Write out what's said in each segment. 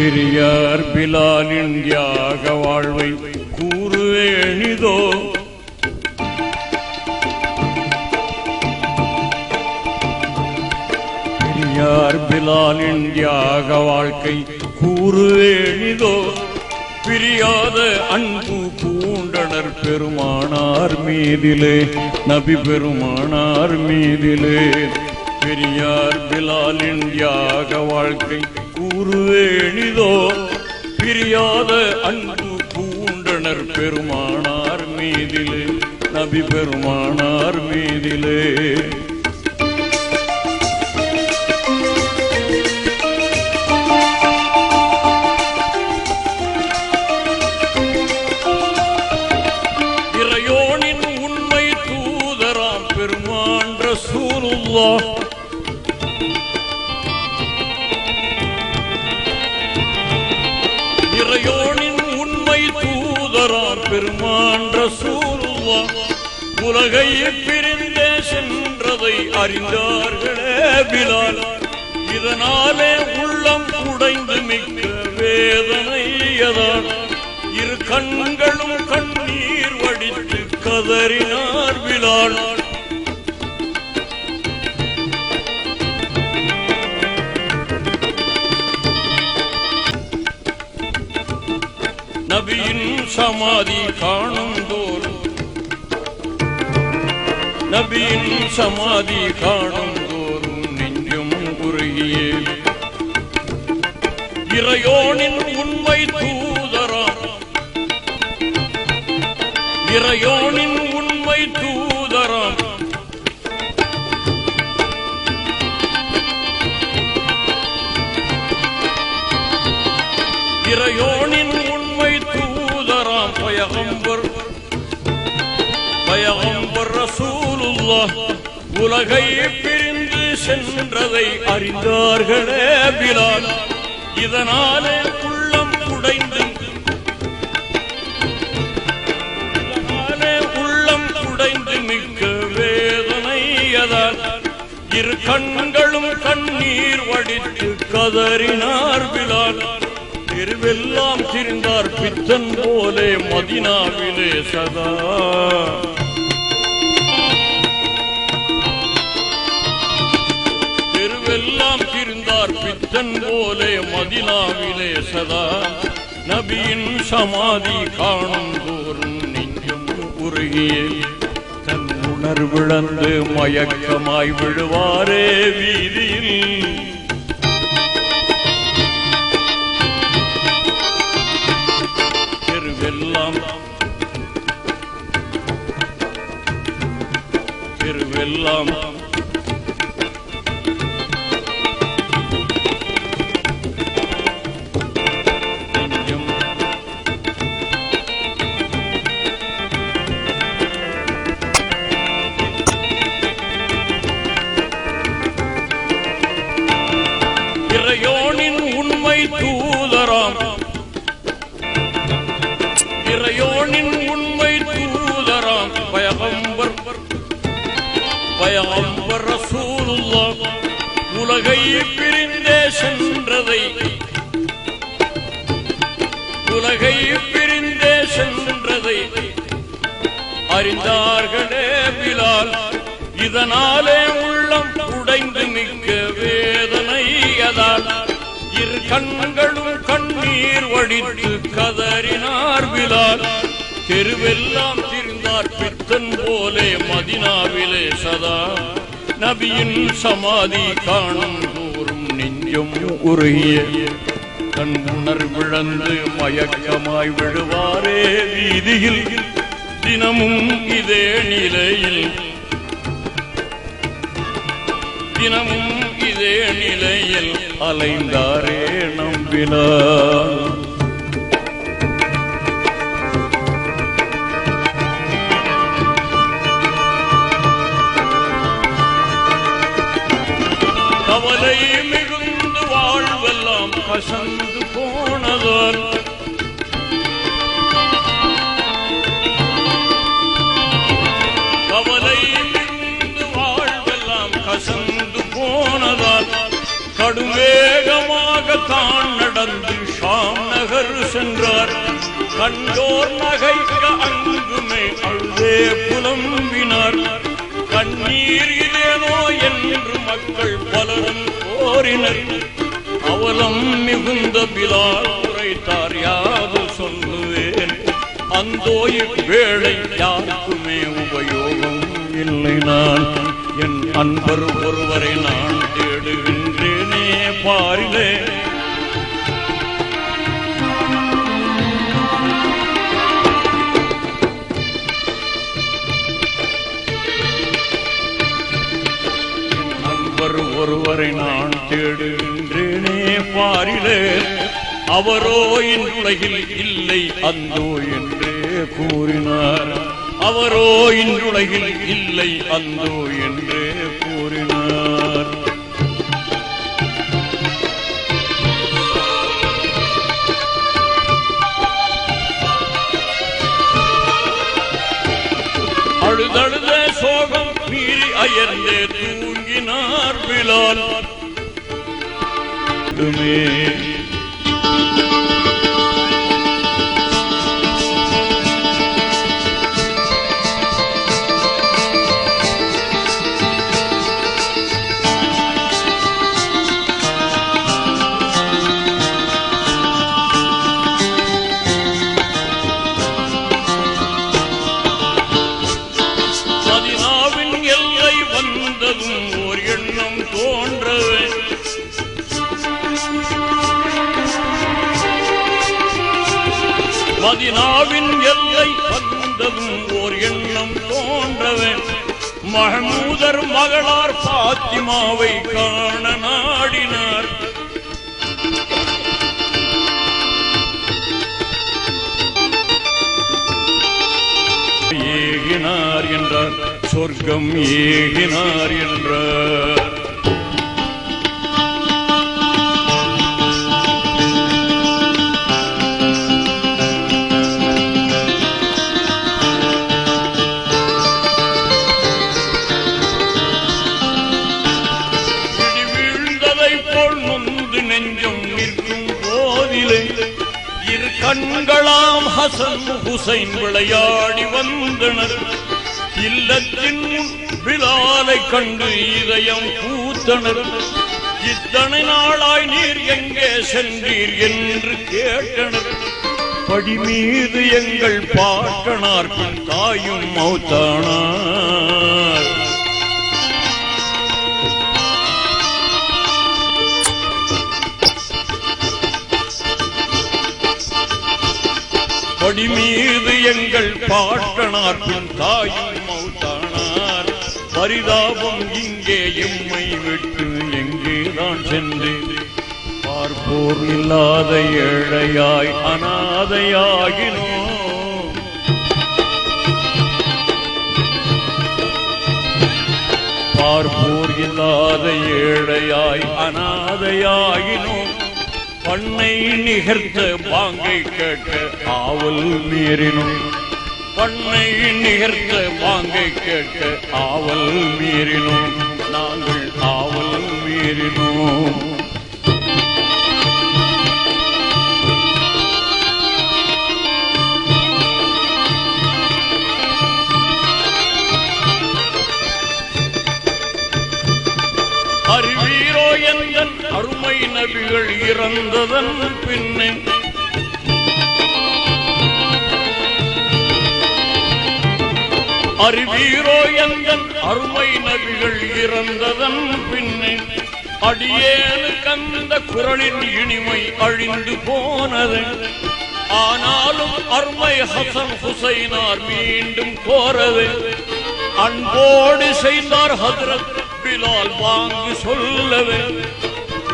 பெரியார் பிலாலின் தியாக வாழ்வை கூறுவேணிதோ. பெரியார் பிலாலின் தியாக வாழ்க்கை கூறுவேணிதோ. பிரியாத அன்பு பூண்டனர் பெருமானார் மீதிலே, நபி பெருமானார் மீதிலே. பெரியார் பிலாலின் தியாக வாழ்க்கை கூறுவேணிதோ. பிரியாத அன்பு பூண்டனர் பெருமானார் மீதிலே, நபி பெருமானார் மீதிலே. இறையோனின் உண்மை தூதராம் பெருமான் ரசூலுல்லாஹ். இறையோனின் உண்மை தூதராம் பெருமான் ரசூலுல்லாஹ். உலகை பிரிந்தே சென்றதை அறிந்தார்களே பிலால். இதனாலே உள்ளம் உடைந்து மிக்க வேதனையதான் இரு கண்களும் கண்ணீர் வடித்து கதறினார் பிலால். நபியின் சமாதி காணும் தோறும், நபியின் சமாதி காணும் தோறும் நெஞ்சும் குறுகியே. இறையோனின் உண்மை தூதராம், இறையோனின் உண்மை தூதராம். இறையோனின் உண்மை தூதராம் பயகம்பர், பயகம்பர் ரசூலுல்லாஹ். உலகை பிரிந்து சென்றதை அறிந்தார்களே பிலால். இதனாலே உள்ளம் உடைந்து, இதனாலே உள்ளம் உடைந்து மிக்க வேதனையதால் இரு கண்களும் கண்ணீர் வடித்து கதறினார் பிலால். தெருவெல்லாம் திரிந்தார் பித்தன் போலே மதினாவிலே சதா. தெருவெல்லாம் திரிந்தார் பித்தன் போலே மதினாவிலே சதா. நபியின் சமாதி காணும் தோறும் நெஞ்சும் உருகியே. தன் உணர்விழந்து மயக்கமாய் விழுவாரே வீதியில். தெருவெல்லாம், தெருவெல்லாம் இறையோனின் உண்மை தூதராம், இறையோனின் உண்மை தூதராம் பயகம்பர், பயகம்பர் ரசூலுல்லாஹ். உலகை பிரிந்தே சென்றதை, உலகை பிரிந்தே சென்றதை அறிந்தார்களே பிலால். இதனாலே உள்ளம் உடைந்து மிக்க வேதனையதால் இரு கண்களும் கண்ணீர் வடித்து கதறினார் பிலால். தெருவெல்லாம் திரிந்தார் பித்தன் போலே மதினாவிலே சதா. நபியின் சமாதி காணும் தோறும் நெஞ்சம் உருகிய. தன் உணர்விழந்து மயக்கமாய் விழுவாரே வீதியில். தினமும் இதே நிலையில், தினமும் இதே நிலையில் அலைந்தாரே நம்பினார். கவலை மிகுந்து வாழ்வெல்லாம் கசந்து போனதால் கவலை மிகுந்து வாழ்வெல்லாம் கசந்து போனதால் கடும் வேகமாக தான் நடந்து கண்டோர் நகைக்க அங்குமே அழுதே புலம்பினார். கண்ணீர் இதேனோ என்று மக்கள் பலரும் கோரினர். அவலம் மிகுந்த பிலால் உரைத்தார், யாது சொல்லுவேன், அந்தோ இவ்வேளை யாருக்குமே உபயோகம் இல்லை. நான் என் அன்பர் ஒருவரை நான் தேடுகின்றேனே பாரிலே. ஒருவரை நான் தேடுகின்றேனே பாரிலே. அவரோ இன்றுலகில் இல்லை அந்தோ என்றே கூறினார். அவரோ இன்றுலகில் இல்லை அந்தோ என்றே கூறினார். அழுதழுத சோகம் மீறி அயர்ந்தே தூங்கினார் பிலால். மதீனாவின் எல்லை வந்ததும் ஓர் எண்ணம் தோன்றவே. மதீனாவின் எல்லை வந்ததும் ஓர் எண்ணம் தோன்றவே. மஹமூதர் மகளார் பாத்திமாவை காண நாடினார். ஏகினார் என்றார், சொர்க்கம் ஏகினார் என்றார். நெஞ்சம் நிற்கும் போதிலே இரு கண்களாம் ஹசன் ஹுசைன் விளையாடி வந்தனர். இல்லத்தின் பிலாலை கண்டு இதயம் பூத்தனர். இத்தனை நாளாய் நீர் எங்கே சென்றீர் என்று கேட்டனர். படி மீது எங்கள் பாட்டனார் பின் தாயும் மௌத்தானார். படி மீது எங்கள் பாட்டனார் பின் தாயும் மௌத்தானார். பரிதாபம் இங்கே எம்மை விட்டு எங்கேதான் சென்று பார்ப்போர் இல்லாத ஏழையாய் அனாதையாகினோம். பார்ப்போர் இல்லாத ஏழையாய் அனாதையாகினோம். பண்ணை நிகர்த்த பாங்கை கேட்க ஆவல் மீறினோம். பண்ணை நிகர்த்த பாங்கை கேட்க ஆவல் மீறினோம். நாங்கள் ஆவல் மீறினோம். அறிவீரோ எந்தன் அருமை நபிகள் இறந்ததன் பின்னே. அறிவீரோ எந்தன் அருமை நபிகள் இறந்ததன் பின்னே. அடியேனு கந்த குரலின் இனிமை அழிந்து போனது. ஆனாலும் அருமை ஹசன் ஹுசைனார் மீண்டும் கோரது. அன்போடு செய்தார் ஹதரத் பிலால் வாங்கு சொல்லவே.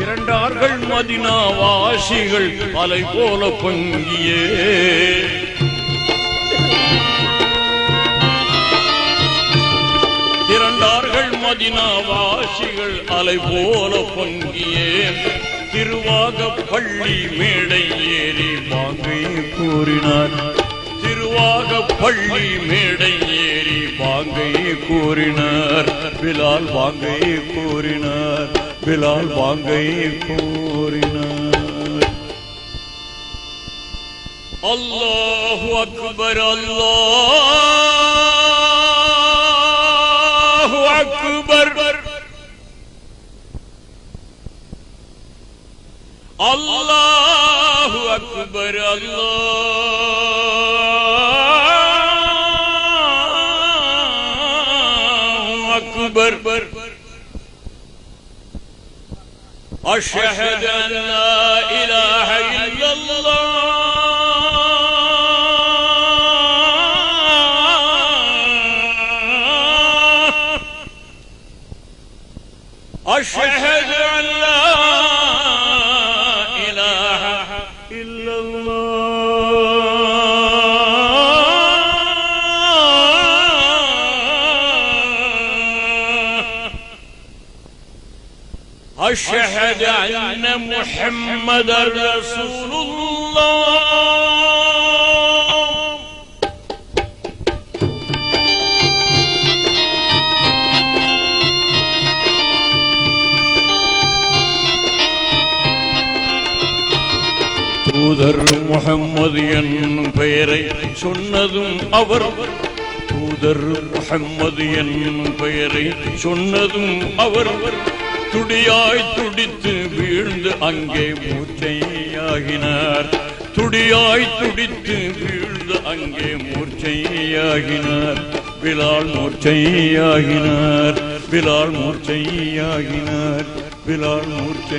இரண்டார்கள் மதீனா வாசிகள் அலை போல பொங்கியே. இரண்டார்கள் மதீனா வாசிகள் அலை போல பொங்கியே. திருவாக பள்ளி மேடை ஏறி வாங்கை கூறினார். திருவாக பள்ளி மேடை ஏறி வாங்கை கூறினார். பிலால் வாங்கை கூறினார். பிலால் வாங்கை கூறினார். அல்லாஹு அக்பர் அல்லாஹு அக்பர் அல்லாஹு அக்பர் அல்லாஹு அக்பர் அஷ்ஹது அன் லா இலாஹ இல்லல்லாஹ் أشهد أن لا إله إلا الله أشهد أن محمدا رسول الله தூதர் முஹம்மது என்னும் பெயரை சொன்னதும் அவர் தூதர் முஹம்மது என்னும் பெயரை சொன்னதும் அவர் துடியாய் துடித்து வீழ்ந்து அங்கே மூர்ச்சையாகினார் துடியாய் துடித்து வீழ்ந்து அங்கே மூர்ச்சையாகினார் பிலால் மூர்ச்சையாகினார் பிலால் மூர்ச்சையாகினார் பிலால் மூர்ச்சையாகினார்